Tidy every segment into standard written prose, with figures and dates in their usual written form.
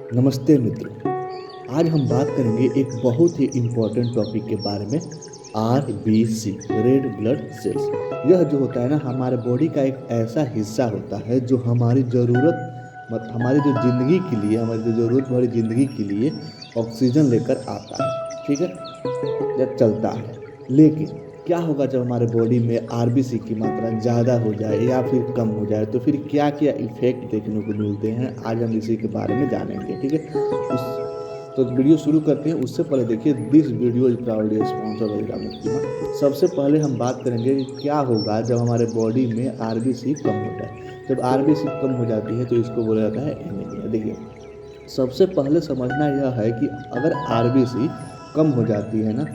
नमस्ते मित्रों। आज हम बात करेंगे एक बहुत ही इम्पोर्टेंट टॉपिक के बारे में। RBC, red blood cells. यह जो होता है ना, हमारे बॉडी का एक ऐसा हिस्सा होता है जो हमारी ज़रूरत हमारी जो ज़िंदगी के लिए, हमारी जो ज़रूरत भरी ज़िंदगी के लिए ऑक्सीजन लेकर आता है। ठीक है, या चलता है। लेकिन क्या होगा जब हमारे बॉडी में आरबीसी की मात्रा ज़्यादा हो जाए या फिर कम हो जाए, तो फिर क्या क्या इफ़ेक्ट देखने को मिलते हैं, आज हम इसी के बारे में जानेंगे। ठीक है, उस तो वीडियो शुरू करते हैं। उससे पहले देखिए, this video is proudly sponsored by हीरामोतिमा। सबसे पहले हम बात करेंगे कि क्या होगा जब हमारे बॉडी में आरबीसी कम हो जाए। जब आरबीसी कम हो जाती है तो इसको बोला जाता है एनीमिया। देखिए, सबसे पहले समझना यह है कि अगर आरबीसी कम हो जाती है ना,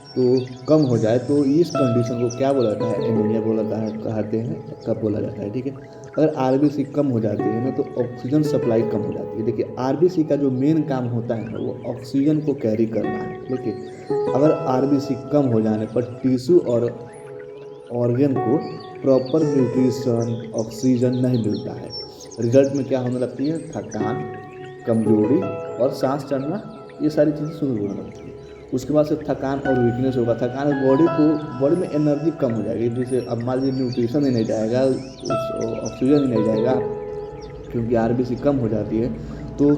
तो कम हो जाए तो इस कंडीशन को क्या बोला जाता है, एनीमिया बोला जाता है, कहते हैं, कब बोला जाता है। ठीक है, अगर आरबीसी कम हो जाती है ना तो ऑक्सीजन सप्लाई कम हो जाती है। देखिए, आरबीसी का जो मेन काम होता है ना, वो ऑक्सीजन को कैरी करना है। देखिए, अगर आरबीसी कम हो जाने पर टिश्यू और ऑर्गन को प्रॉपर न्यूट्रिशन, ऑक्सीजन नहीं मिलता है। रिजल्ट में क्या होने लगती है, थकान, कमजोरी और सांस चढ़ना, ये सारी चीज़ें शुरू होने लगती है। उसके बाद से थकान और वीकनेस होगा। थकान, बॉडी में एनर्जी कम हो जाएगी। जैसे अब मान लीजिए न्यूट्रिशन ही नहीं जाएगा, ऑक्सीजन ही नहीं जाएगा, क्योंकि आरबीसी कम हो जाती है, तो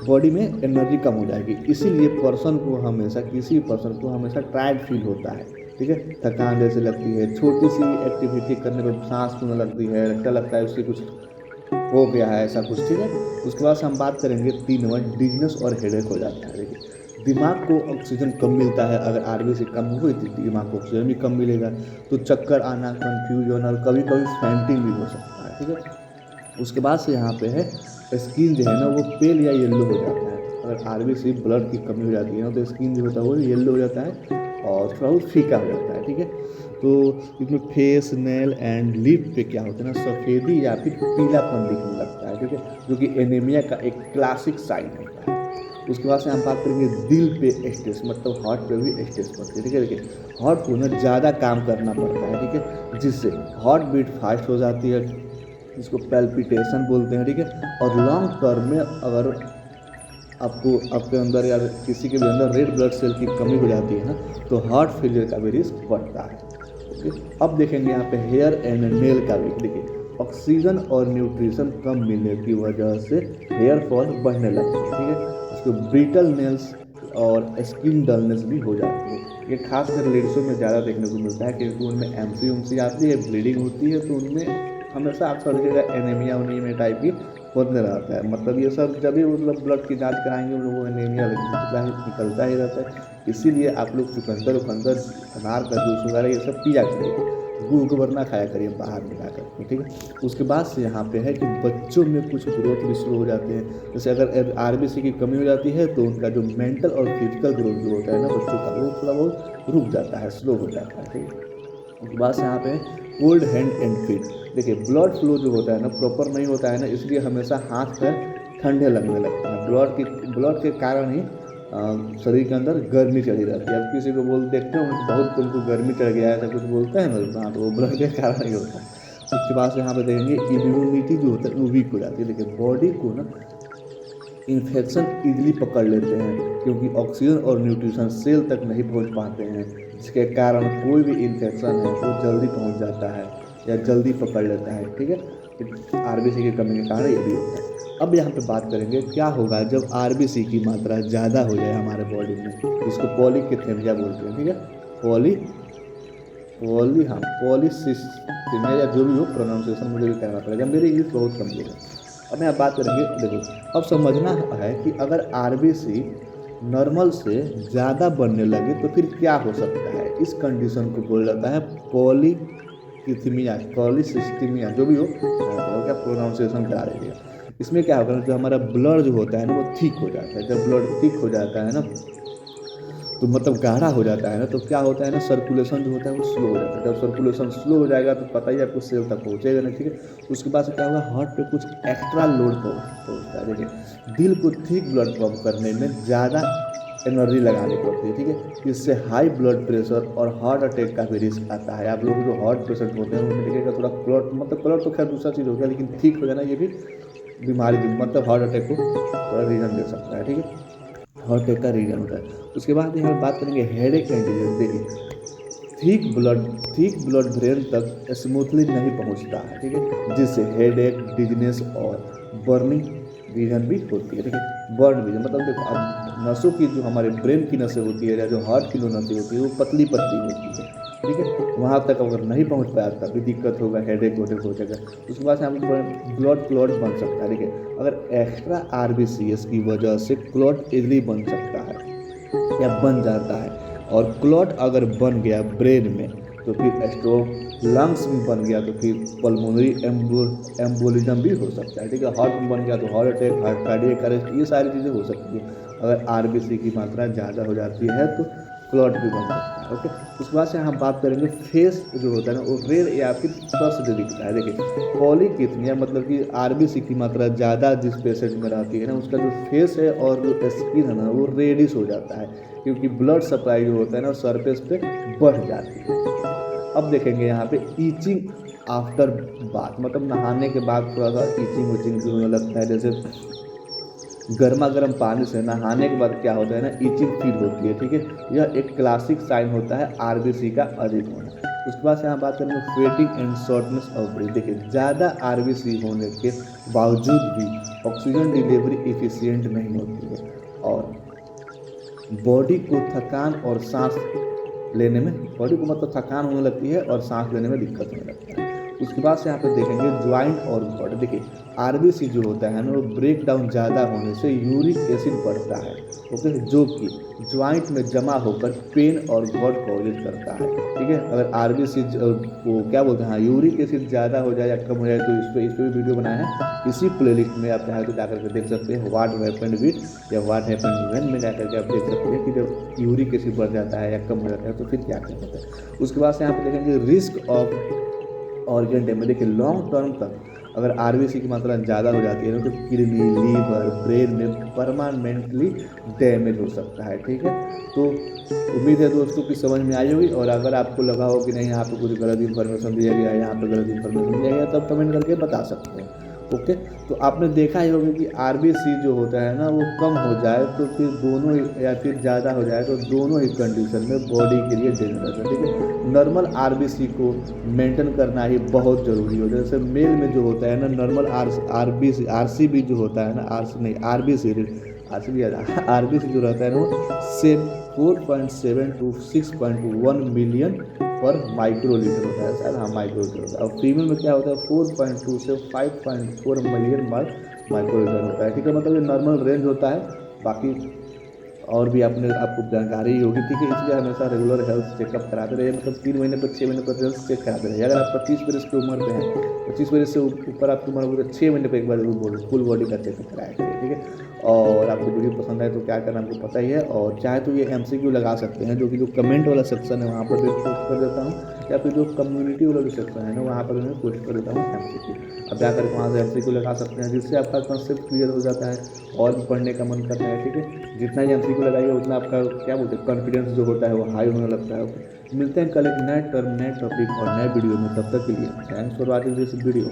बॉडी में एनर्जी कम हो जाएगी। इसीलिए किसी भी पर्सन को हमेशा टायर्ड फील होता है। ठीक है, थकान जैसे लगती है, छोटी सी एक्टिविटी करने पर सांस फूलने लगती है, क्या लगता है उससे कुछ हो गया है, ऐसा कुछ। ठीक है, उसके बाद से हम बात करेंगे 3 नंबर, डिजनेस और हेडेक हो जाता है। देखिए, दिमाग को ऑक्सीजन कम मिलता है। अगर आरबीसी कम हुई तो दिमाग को ऑक्सीजन भी कम मिलेगा, तो चक्कर आना, कंफ्यूजन और कभी कभी फैंटिंग भी हो सकता है। ठीक है, उसके बाद से यहाँ पे है, स्किन जो है ना वो पेल या येलो हो जाता है। अगर आरबीसी ब्लड की कमी हो जाती है ना, तो स्किन जो होता है वो येलो हो जाता है और थोड़ा बहुत फीका हो जाता है। ठीक है, तो इसमें फेस, नेल एंड लिप पे क्या होता है ना, सफ़ेदी या फिर पीलापन दिखने लगता है। ठीक है, जो कि एनीमिया का एक क्लासिक साइन होता है। उसके बाद से हम बात करेंगे दिल पे स्ट्रेस, मतलब हार्ट पे भी स्ट्रेस पड़ती है। ठीक है, देखिए, हार्ट को ना ज़्यादा काम करना पड़ता है। ठीक है, जिससे हार्ट बीट फास्ट हो जाती है, इसको पैल्पिटेशन बोलते हैं। ठीक है, और लॉन्ग टर्म में अगर आपके अंदर या किसी के भी अंदर रेड ब्लड सेल की कमी हो जाती है ना, तो हार्ट फेलियर का भी रिस्क बढ़ता है। ओके, अब देखेंगे यहाँ पे हेयर एंड नेल का भी। देखिए, ऑक्सीजन और न्यूट्रिशन कम मिलने की वजह से हेयर फॉल बढ़ने लगती है। ठीक है, उसको ब्रिटल नेल्स और स्किन डलनेस भी हो जाती है। ये खासकर लेडीज़ों में ज़्यादा देखने को मिलता है, क्योंकि उनमें एमसी आती है, ब्लीडिंग होती है, तो उनमें हमेशा अक्सर देखिएगा एनीमिया उनीमिया टाइप की होने रहता है। मतलब ये सब जब भी मतलब ब्लड की जांच कराएंगे उन लोगों को एनीमिया निकलता ही रहता है। इसीलिए आप लोग चुकंदर उकंदर, अनार का जूस वगैरह ये सब पिया करिए, गुड़ वरना खाया करिए बाहर मिला करके। ठीक है, उसके बाद से यहाँ पे है कि बच्चों में कुछ ग्रोथ भी स्लो हो जाते हैं। जैसे अगर आरबीसी की कमी हो जाती है तो उनका जो मेंटल और फिजिकल ग्रोथ जो होता है ना बच्चों का, वो थोड़ा बहुत रुक जाता है, स्लो हो जाता है। ठीक है, उसके बाद से यहाँ पे कोल्ड हैंड एंड फीट। देखिए, ब्लड फ्लो जो होता है ना प्रॉपर नहीं होता है ना, इसलिए हमेशा हाथ पैर ठंडे लगने लगते हैं। ब्लड के कारण ही शरीर के अंदर गर्मी चढ़ी रहती है। अब किसी को देखते हो बहुत तुमको गर्मी चढ़ गया है, ऐसा कुछ बोलते हैं ना, हाँ, तो वो ब्लड के कारण ही होता है। उसके बाद से यहाँ पे देखेंगे इम्यूनिटी जो होता है वो वीक हो जाती है। देखिए, बॉडी को ना इन्फेक्शन ईजिली पकड़ लेते हैं, क्योंकि ऑक्सीजन और न्यूट्रिशन सेल तक नहीं पहुंच पाते हैं, जिसके कारण कोई भी इन्फेक्शन है वो जल्दी पहुंच जाता है या जल्दी पकड़ लेता है। ठीक है, आरबीसी की कमी के कारण ये भी होता है। अब यहाँ पे बात करेंगे क्या होगा जब आरबीसी की मात्रा ज़्यादा हो जाए हमारे बॉडी में, जिसको पॉलीकिथेमिया बोलते हैं। ठीक है, पॉली पॉली हाँ पॉलीसिस्टीमिया, या जो भी हो प्रोनाउंसिएशन मुझे भी कहना पड़ेगा, मेरी इंग्लिश बहुत कमजोर है। अब मैं बात करेंगे, देखो, अब समझना है कि अगर आरबीसी नॉर्मल से ज़्यादा बनने लगे तो फिर क्या हो सकता है। इस कंडीशन को बोला जाता है पॉलीकिथीमिया, पॉलीसिस्टीमिया, जो भी हो, क्या प्रोनाउंसिएशन करा रही है। इसमें क्या होगा, जो हमारा ब्लड जो होता है ना वो थिक हो जाता है। जब ब्लड थिक हो जाता है ना, तो मतलब गाढ़ा हो जाता है ना, तो क्या होता है ना, सर्कुलेशन जो होता है वो स्लो हो जाता है। जब सर्कुलेशन स्लो हो जाएगा तो पता ही आपको सेल तक पहुंचेगा नहीं। ठीक है, उसके बाद से क्या होगा, हार्ट पे कुछ एक्स्ट्रा लोड पहुंचता है। देखिए, दिल को ठीक ब्लड पंप करने में ज़्यादा एनर्जी लगानी पड़ती है। ठीक है, इससे हाई ब्लड प्रेशर और हार्ट अटैक का भी रिस्क आता है। आप लोग जो हार्ट पेशेंट होते हैं उनमें देखिएगा थोड़ा क्लॉट, मतलब क्लॉट तो खैर दूसरा चीज़ हो गया, लेकिन ठीक हो जाना ये भी बीमारी मतलब हार्ट अटैक को थोड़ा रीज़न दे सकता है, ठीक है, हार्ट अटैक का रीज़न होता है। उसके बाद यहाँ पर बात करेंगे हेडेक एंड डिजीज। देखिए थिक ब्लड ब्रेन तक स्मूथली नहीं पहुंचता है, ठीक है, जिससे हेडेक, डिजीनेस और बर्निंग रीजन भी होती है, ठीक है। बर्न रीजन मतलब देखो, अब नसों की जो हमारे ब्रेन की नसें होती है या जो हार्ट की जो नसें होती है वो पतली पतली होती है, ठीक है, वहाँ तक अगर नहीं पहुँच पाया तब भी दिक्कत होगा, हेडेक वेडेक हो जाएगा। उसके बाद से हम ब्लड क्लॉट बन सकता है, ठीक है, अगर एक्स्ट्रा आरबीसीएस की वजह से क्लॉट इजली बन सकता है या बन जाता है। और क्लॉट अगर बन गया ब्रेन में तो फिर स्ट्रोक, लंग्स में बन गया तो फिर पल्मोनरी एम्बोलिज्म भी हो सकता है, ठीक है, हार्ट में बन गया तो heart attack, heart cardiac arrest, ये सारी चीज़ें हो सकती है। अगर आरबीसी की मात्रा ज़्यादा हो जाती है तो क्लॉट भी बन सकता है, ओके। उसके बाद से हम बात करेंगे फेस जो होता है ना वो रेड या फिर स्पष्ट दिखता है। देखिए पॉलीकिथनिया मतलब कि आरबीसी की मात्रा ज़्यादा जिस पेशेंट में रहती है ना उसका जो फेस है और जो स्किन है ना वो रेडिश हो जाता है, क्योंकि ब्लड सप्लाई जो होता है ना सरफेस पे बढ़ जाती है। अब देखेंगे यहाँ पे ईचिंग आफ्टर बाथ, मतलब नहाने के बाद थोड़ा सा ईचिंग उचिंग भी होने लगता है, जैसे गर्मा गर्म पानी से नहाने के बाद क्या होता है ना ईचिंग फील होती है, ठीक है, यह एक क्लासिक साइन होता है आरबीसी का अधिक होना। उसके बाद से यहाँ बात करेंगे फेटिंग एंड शॉर्टनेस ऑफ ब्रीथ। देखिए ज़्यादा आरबीसी होने के बावजूद भी ऑक्सीजन डिलीवरी इफिशियंट नहीं होती है और बॉडी को थकान और सांस लेने में, बॉडी को मतलब थकान होने लगती है और सांस लेने में दिक्कत होने लगता है। उसके बाद से यहाँ पे देखेंगे ज्वाइंट और गॉड। देखिए आरबीसी जो होता है ना वो ब्रेक डाउन ज़्यादा होने से यूरिक एसिड बढ़ता है, ओके, जो कि ज्वाइंट में जमा होकर पेन और गॉड कॉजेज करता है, ठीक है। अगर आरबीसी वो क्या बोलते हैं, यूरिक एसिड ज़्यादा हो जाए या कम हो जाए तो इस पर भी वीडियो बनाया है, इसी प्लेलिस्ट में आप चाहे तो जाकर के देख सकते हैं, व्हाट हैपेंड विद या व्हाट हैपेंड व्हेन में जाकर के आप देख सकते हैं कि जब यूरिक एसिड बढ़ जाता है या कम हो जाता है तो फिर क्या क्या होता है। उसके बाद से यहाँ पे देखेंगे रिस्क ऑफ ऑर्गन डैमेज। देखिए लॉन्ग टर्म तक अगर आरबीसी की मात्रा ज़्यादा हो जाती है ना तो किडनी, लीवर, ब्रेन में परमानेंटली डैमेज हो सकता है, ठीक है। तो उम्मीद है दोस्तों की समझ में आई होगी, और अगर आपको लगा हो कि नहीं यहाँ पे कुछ गलत इन्फॉर्मेशन दिया गया है, यहाँ पे गलत इन्फॉर्मेशन दिया गया है, तब कमेंट करके बता सकते हैं, ओके। तो आपने देखा ही होगा कि आरबीसी जो होता है ना वो कम हो जाए तो फिर दोनों ही या फिर ज़्यादा हो जाए तो दोनों ही कंडीशन में बॉडी के लिए डेंजरस है, ठीक है। नॉर्मल आरबीसी को मेंटेन करना ही बहुत ज़रूरी होता है। जैसे मेल में जो होता है ना नॉर्मल आरबीसी आरसीबी जो होता है ना आरसी नहीं आरबीसी आरसीबी आरबीसी जो रहता है ना वो 4.7 to 6.1 मिलियन पर माइक्रो लीटर होता है, शायद हाँ माइक्रो लीटर होता है। और फीमेल में क्या होता है 4.2 से 5.4 मिलियन माइक्रो लीटर होता है, ठीक है, मतलब ये नॉर्मल रेंज होता है। बाकी और भी आपको जानकारी ही होगी, ठीक है, इसलिए हमेशा रेगुलर हेल्थ चेकअप कराते रहिए, मतलब 3 महीने पर 6 महीने पर हेल्थ चेक कराते रहिए। अगर आप 25 वर्ष की उम्र पे हैं, 25 वर्ष से ऊपर आपकी उम्र होगी तो 6 महीने पर एक बार जरूर फुल बॉडी का चेकअप कराया करिए, ठीक है। और आपको वीडियो पसंद आए तो क्या करना आपको पता ही है, और चाहे तो ये एमसीक्यू लगा सकते हैं जो कि जो कमेंट वाला सेक्शन है वहाँ पर भी पोस्ट कर देता हूँ, या फिर जो कम्युनिटी वाला जो सेक्शन है ना वहाँ पर मैं पोस्ट कर देता हूँ एमसीक्यू। अब जाकर वहाँ से एमसीक्यू लगा सकते हैं जिससे आपका कॉन्सेप्ट क्लियर हो जाता है और भी पढ़ने का मन करता है, ठीक है। जितना ही एमसीक्यू लगाइए उतना आपका क्या बोलते हैं कॉन्फिडेंस जो होता है वो हाई होने लगता है। मिलते हैं कल एक नए टर्म, नए टॉपिक और नए वीडियो में, तब तक के लिए thanks for watching this video.